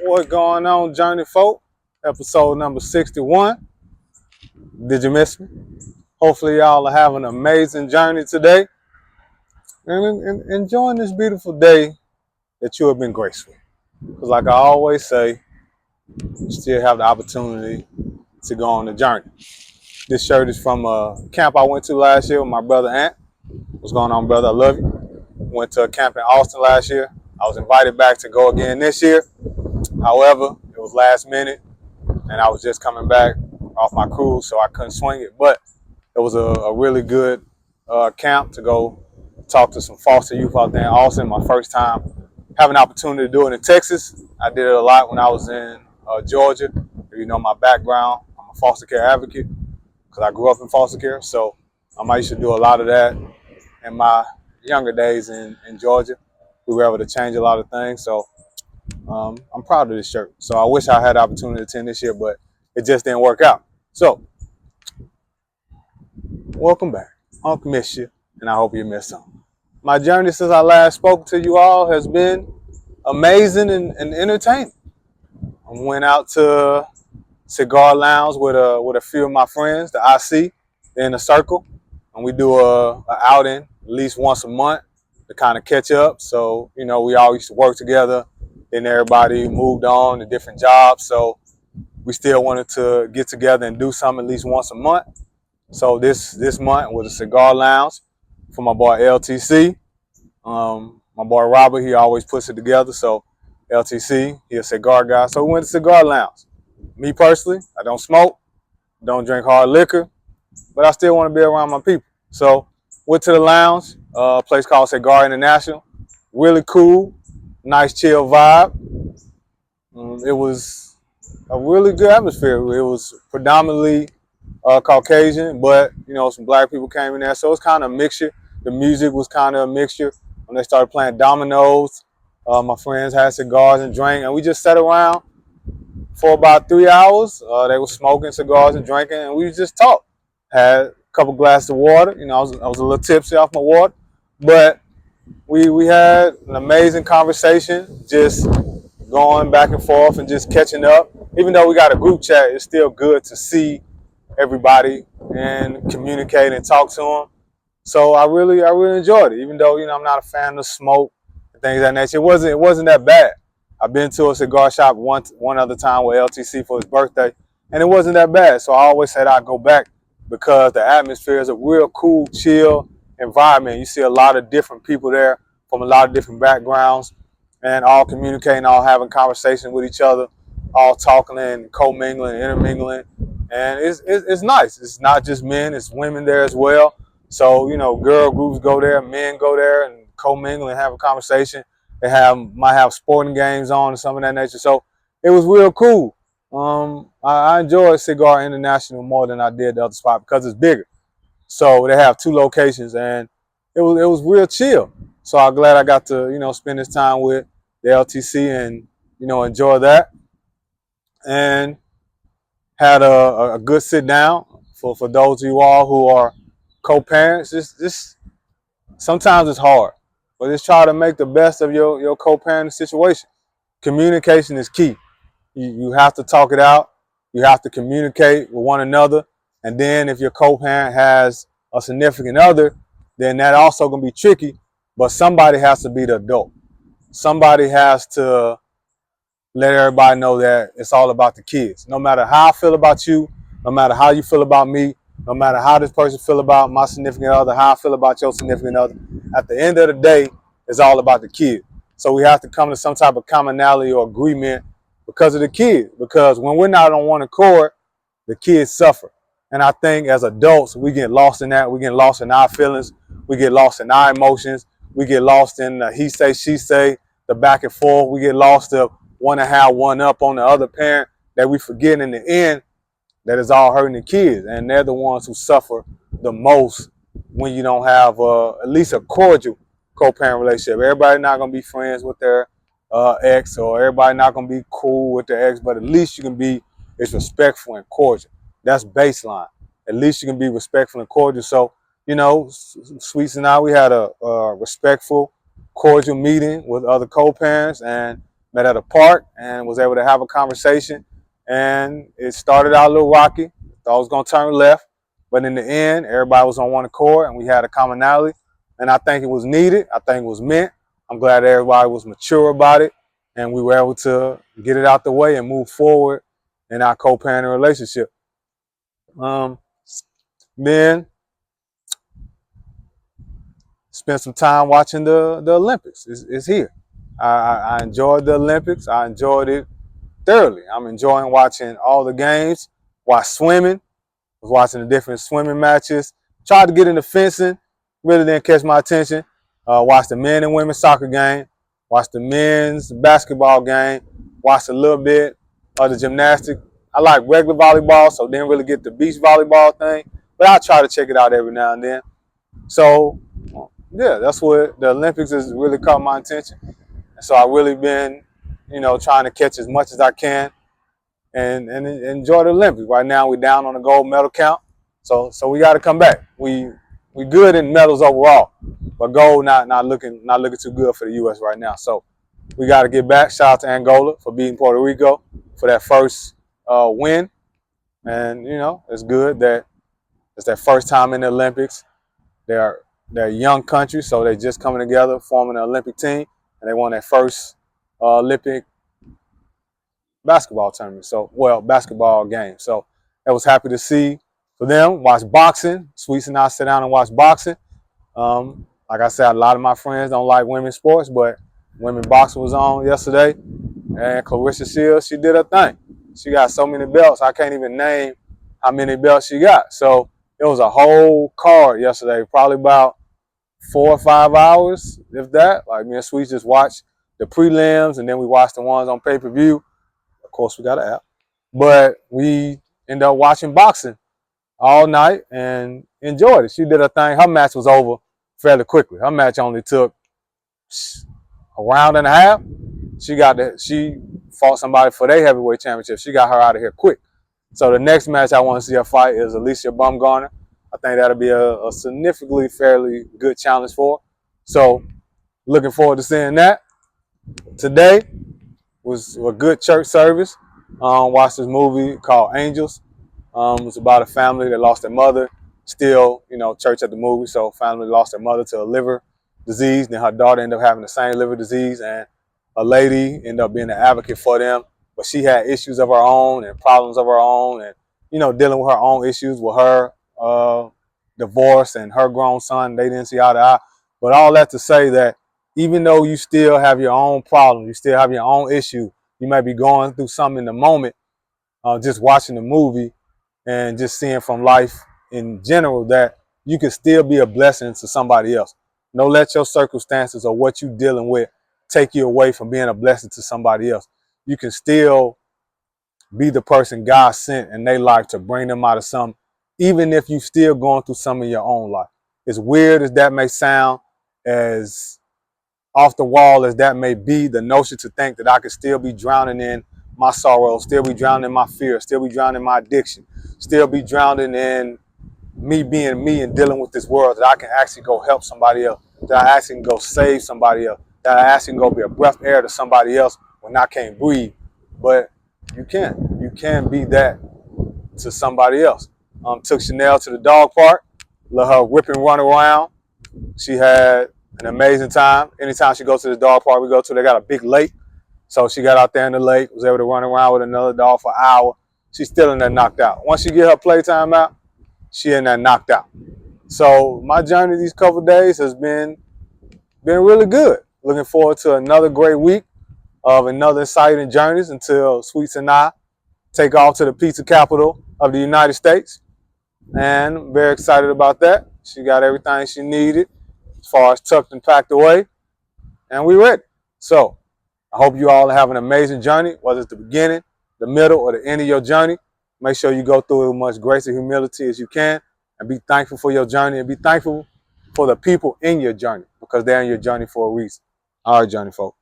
What's going on, Journey folk? Episode number 61. Did you miss me? Hopefully, y'all are having an amazing journey today and enjoying this beautiful day that you have been graced with. Because, like I always say, you still have the opportunity to go on the journey. This shirt is from a camp I went to last year with my brother Ant. What's going on, brother? I love you. Went to a camp in Austin last year. I was invited back to go again this year. However, it was last minute, and I was just coming back off my cruise, so I couldn't swing it. But it was a really good camp to go talk to some foster youth out there in Austin. My first time having an opportunity to do it in Texas. I did it a lot when I was in Georgia. If you know my background, I'm a foster care advocate because I grew up in foster care. So I used to do a lot of that in my younger days in Georgia. We were able to change a lot of things. So I'm proud of this shirt. So I wish I had the opportunity to attend this year, but it just didn't work out. So welcome back. Uncle miss you, and I hope you miss some. My journey since I last spoke to you all has been amazing and entertaining. I went out to Cigar Lounge with a few of my friends, the IC, in a circle, and we do a outing at least once a month to kind of catch up. So we all used to work together. Then everybody moved on to different jobs, so we still wanted to get together and do something at least once a month. So this month was a Cigar Lounge for my boy LTC. My boy Robert, he always puts it together. So LTC, he a cigar guy. So we went to Cigar Lounge. Me personally, I don't smoke, don't drink hard liquor, but I still want to be around my people. So went to the lounge, a place called Cigar International. Really cool, nice chill vibe. It was a really good atmosphere. It was predominantly Caucasian, but some black people came in there, so it's kind of a mixture. The music was kind of a mixture. When they started playing dominoes, my friends had cigars and drank, and we just sat around for about 3 hours. They were smoking cigars and drinking, and we just talked. Had a couple glasses of water. I was a little tipsy off my water, but we had an amazing conversation, just going back and forth and just catching up. Even though we got a group chat, it's still good to see everybody and communicate and talk to them. So I really enjoyed it. Even though I'm not a fan of smoke and things of that nature, it wasn't that bad. I've been to a cigar shop one other time with LTC for his birthday, and it wasn't that bad. So I always said I'd go back because the atmosphere is a real cool, chill environment. You see a lot of different people there from a lot of different backgrounds, and all communicating, all having conversations with each other, all talking and co-mingling, intermingling. And it's nice. It's not just men, it's women there as well. So, girl groups go there, men go there and co-mingle and have a conversation. They might have sporting games on and some of that nature. So it was real cool. I enjoyed Cigar International more than I did the other spot because it's bigger. So they have two locations, and it was real chill. So I'm glad I got to spend this time with the LTC and enjoy that. And had a good sit down for those of you all who are co-parents. This sometimes it's hard, but just try to make the best of your co-parenting situation. Communication is key. You have to talk it out. You have to communicate with one another. And then if your co-parent has a significant other, then that also gonna be tricky. But somebody has to be the adult. Somebody has to let everybody know that it's all about the kids. No matter how I feel about you, no matter how you feel about me, no matter how this person feel about my significant other, how I feel about your significant other, at the end of the day, it's all about the kid. So we have to come to some type of commonality or agreement because of the kids. Because when we're not on one accord, the kids suffer. And I think as adults, we get lost in that. We get lost in our feelings. We get lost in our emotions. We get lost in the he say, she say, the back and forth. We get lost of want to have one up on the other parent that we forget in the end that is all hurting the kids. And they're the ones who suffer the most when you don't have at least a cordial co-parent relationship. Everybody not going to be friends with their ex, or everybody not going to be cool with their ex, but at least you can be respectful and cordial. That's baseline. At least you can be respectful and cordial. So, Sweets and I, we had a respectful, cordial meeting with other co-parents, and met at a park and was able to have a conversation. And it started out a little rocky. Thought I was going to turn left. But in the end, everybody was on one accord and we had a commonality. And I think it was needed. I think it was meant. I'm glad everybody was mature about it. And we were able to get it out the way and move forward in our co-parenting relationship. Then spent some time watching the Olympics. It's here. I enjoyed the Olympics. I enjoyed it thoroughly. I'm enjoying watching all the games. Watch swimming. Was watching the different swimming matches. Tried to get into fencing. Really didn't catch my attention. Watched the men and women's soccer game. Watched the men's basketball game. Watched a little bit of the gymnastics. I like regular volleyball, so didn't really get the beach volleyball thing. But I try to check it out every now and then. So, yeah, that's what the Olympics has really caught my attention. And so I've really been, trying to catch as much as I can and enjoy the Olympics. Right now we're down on the gold medal count. So we got to come back. We good in medals overall, but gold not looking too good for the U.S. right now. So we got to get back. Shout out to Angola for beating Puerto Rico for that first win. And, it's good that it's their first time in the Olympics. They're a young country, so they're just coming together, forming an Olympic team, and they won their first Olympic basketball tournament. Basketball game. So I was happy to see for them. Watch boxing. Sweets and I sit down and watch boxing. Like I said, a lot of my friends don't like women's sports, but women's boxing was on yesterday, and Clarissa Shields, she did her thing. She got so many belts, I can't even name how many belts she got. So it was a whole card yesterday, probably about 4 or 5 hours, if that. Like me and Sweets just watched the prelims, and then we watched the ones on pay-per-view. Of course, we got an app. But we ended up watching boxing all night and enjoyed it. She did her thing. Her match was over fairly quickly. Her match only took a round and a half. She fought somebody for their heavyweight championship. She got her out of here quick. So the next match I want to see her fight is Alicia Baumgartner. I think that'll be a significantly fairly good challenge for her. So looking forward to seeing that. Today was a good church service. Watched this movie called Angels. It was about a family that lost their mother. Still, church at the movie. So family lost their mother to a liver disease. Then her daughter ended up having the same liver disease. And a lady ended up being an advocate for them. But she had issues of her own and problems of her own. And, dealing with her own issues with her divorce and her grown son. They didn't see eye to eye. But all that to say that even though you still have your own problems, you still have your own issue, you might be going through something in the moment, just watching the movie and just seeing from life in general that you can still be a blessing to somebody else. Don't let your circumstances or what you're dealing with take you away from being a blessing to somebody else. You can still be the person God sent in their life to bring them out of something, even if you're still going through some in your own life. As weird as that may sound, as off the wall as that may be, the notion to think that I could still be drowning in my sorrow, still be drowning in my fear, still be drowning in my addiction, still be drowning in me being me and dealing with this world, that I can actually go help somebody else, that I actually can go save somebody else, that I actually can go be a breath of air to somebody else when I can't breathe. But you can be that to somebody else. Took Chanel to the dog park, let her whip and run around. She had an amazing time. Anytime she goes to the dog park we go to, they got a big lake. So she got out there in the lake, was able to run around with another dog for an hour. She's still in there knocked out. Once she get her playtime out, she in there knocked out. So my journey these couple of days has been really good. Looking forward to another great week of another exciting journeys until Sweets and I take off to the pizza capital of the United States. And I'm very excited about that. She got everything she needed as far as tucked and packed away. And we ready. So I hope you all have an amazing journey, whether it's the beginning, the middle, or the end of your journey. Make sure you go through it with much grace and humility as you can, and be thankful for your journey, and be thankful for the people in your journey, because they're in your journey for a reason. All right, journey folk.